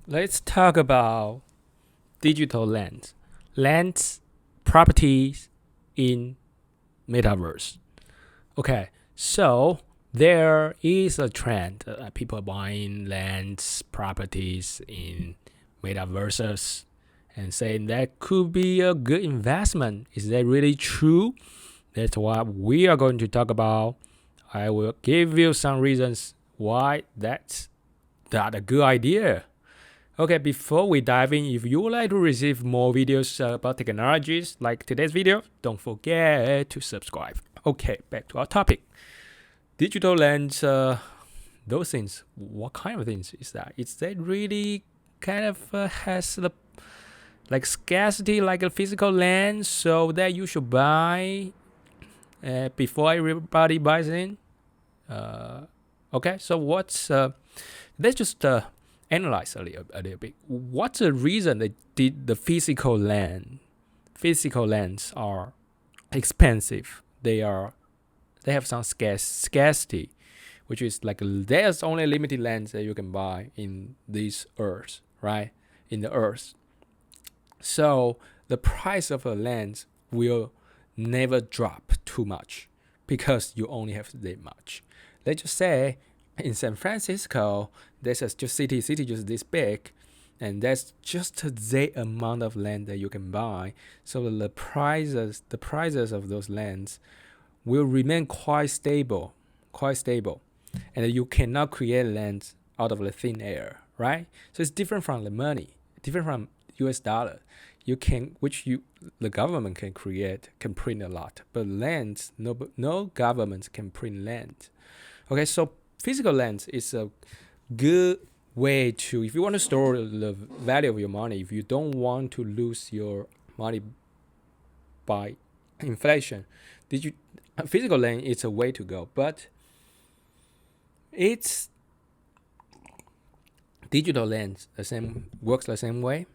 let's talk about digital lens properties in Metaverse. Okay, so there is a trend. People buying lens properties in Metaverses and saying that could be a good investment. Is that really true? That's what we are going to talk about. I will give you some reasons why that's not a good idea. Okay, before we dive in, if you would like to receive more videos about technologies like today's video, don't forget to subscribe. Okay, back to our topic. Digital lens, those things, what kind of things is that? Is that really kind of has the like scarcity like a physical lens, so that you should buy before everybody buys in? Okay, so let's just analyze a little bit. What's the reason that the physical lens are expensive? They have some scarcity, which is like there's only limited lens that you can buy in this earth, right? In the earth. So the price of a lens will never drop too much because you only have that much. Let's just say in San Francisco, there's just city just this big, and that's just the amount of land that you can buy. So the prices of those lands will remain quite stable, and you cannot create lands out of the thin air, right? So it's different from the money, different from US dollar. The government can print a lot, but lands, no government can print land. Okay, so physical lens is a good way to, if you want to store the value of your money, if you don't want to lose your money by inflation, physical lens is a way to go. But it's digital lens works the same way?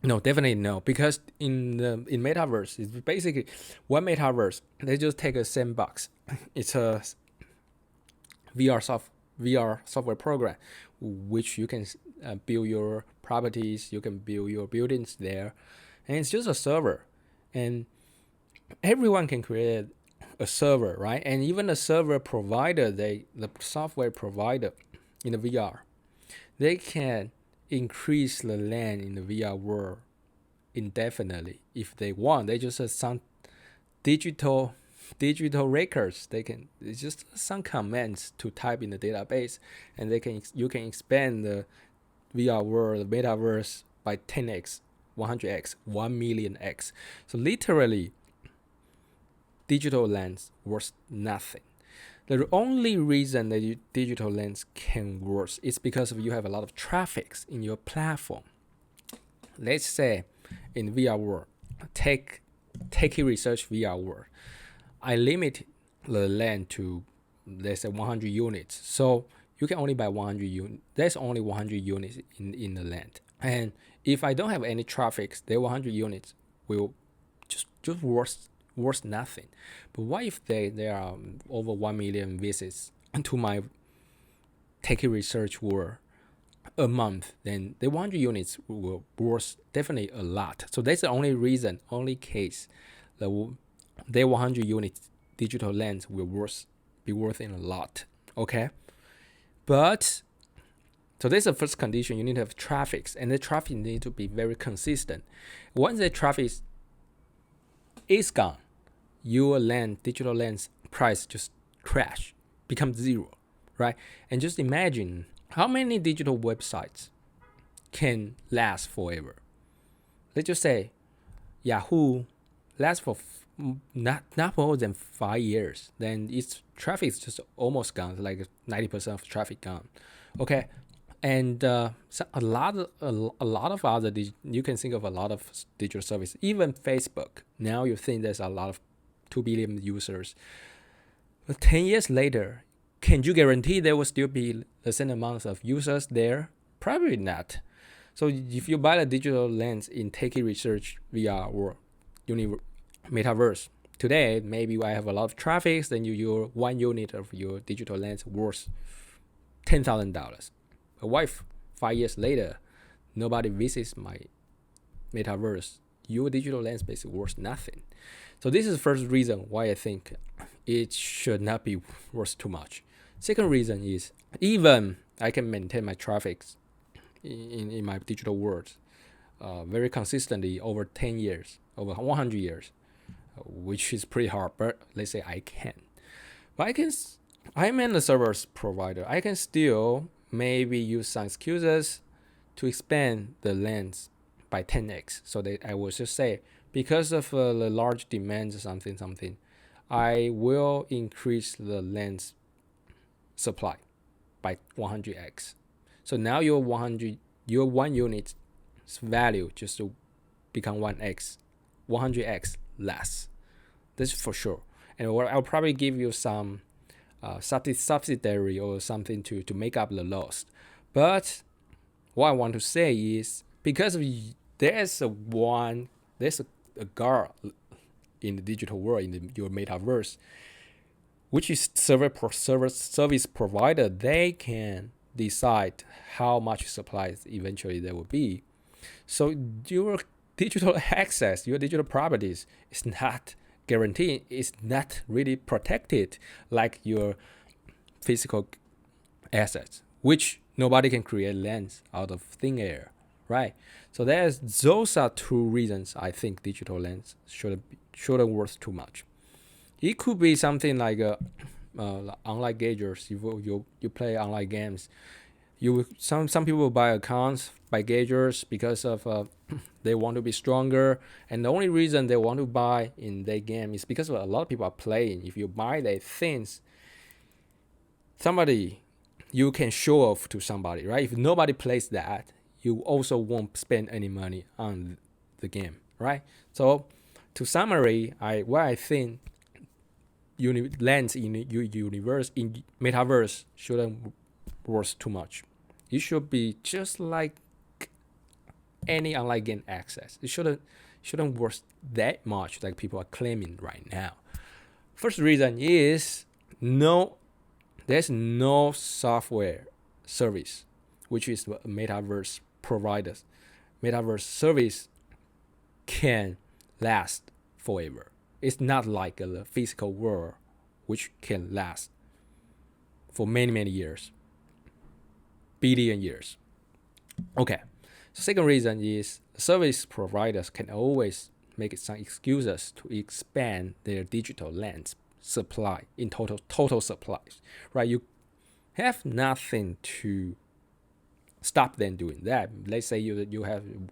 No, definitely no. Because in Metaverse, it's basically one Metaverse. They just take a sandbox. It's a VR software program, which you can build your properties, you can build your buildings there, and it's just a server, and everyone can create a server, right? And even the server provider, the software provider in the VR, they can increase the land in the VR world indefinitely if they want. They just have some digital records. It's just some commands to type in the database, and you can expand the VR world, the Metaverse, by 10x, 100x, 1 millionx. So literally, digital lens worth nothing. The only reason that digital lens can work is because you have a lot of traffic in your platform. Let's say in VR world, take research VR world, I limit the land to, let's say, 100 units. So you can only buy 100 units. There's only 100 units in the land. And if I don't have any traffic, the 100 units will just worth nothing. But what if there are over 1 million visits to my Take Research world a month? Then the 100 units will worth definitely a lot. So that's the only case that their 100 units digital lens will be worth in a lot. Okay, but so that's the first condition. You need to have traffic, and the traffic need to be very consistent. Once the traffic is gone, your digital lens price just crash, becomes zero, right? And just imagine how many digital websites can last forever. Let's just say Yahoo lasts for not more than 5 years. Then its traffic is just almost gone, like 90% of traffic gone. Okay, and so a lot of other you can think of a lot of digital service. Even Facebook, now you think there's a lot of 2 billion users, but 10 years later, can you guarantee there will still be the same amount of users there? Probably not. So if you buy a digital lens in Take Research VR or Metaverse today, maybe I have a lot of traffic, then your 1 unit of your digital lens worth $10,000. But what if 5 years later, nobody visits my metaverse, your digital land space is worth nothing. So this is the first reason why I think it should not be worth too much. Second reason is, even I can maintain my traffic in my digital world very consistently over 10 years, over 100 years, which is pretty hard, but let's say I can. But I'm in the service provider. I can still maybe use some excuses to expand the lens by 10x. So I will just say, because of the large demand, something, I will increase the lens supply by 100x. So now your 1 unit's value just to become 100x less. This is for sure. And I'll probably give you some subsidiary or something to make up the loss. But what I want to say is, because there's a girl in the digital world, in your metaverse, which is service provider, they can decide how much supplies eventually there will be. So your digital access, your digital properties is not guaranteed, it's not really protected like your physical assets, which nobody can create lands out of thin air, right? So those are two reasons I think digital lands shouldn't worth too much. It could be something like online gamers. You play online games. Some people buy accounts by gauges because of they want to be stronger, and the only reason they want to buy in their game is because a lot of people are playing. If you buy their things, you can show off to somebody, right? If nobody plays that, you also won't spend any money on the game, right? So to summary, what I think lands in universe, in metaverse, shouldn't worth too much. It should be just like any online game access. It shouldn't worth that much like people are claiming right now. First reason is there's no software service which is what metaverse providers. Metaverse service can last forever. It's not like a physical world which can last for many years, billion years. Okay. So second reason is service providers can always make some excuses to expand their digital land supply in total supplies, right? You have nothing to stop them doing that. Let's say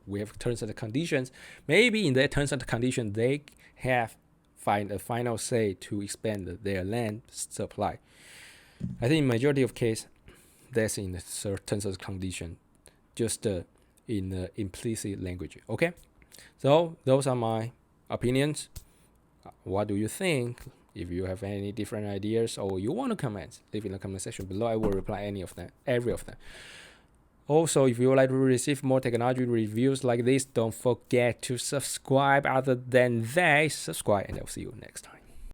we have terms and conditions. Maybe in their terms and conditions they find a final say to expand their land supply. I think in majority of case that's in the terms and condition, just in the implicit language. Okay, so those are my opinions. What do you think? If you have any different ideas or you want to comment, leave in the comment section below. I will reply every of them. Also, if you would like to receive more technology reviews like this, don't forget to subscribe. Other than that, subscribe, and I'll see you next time.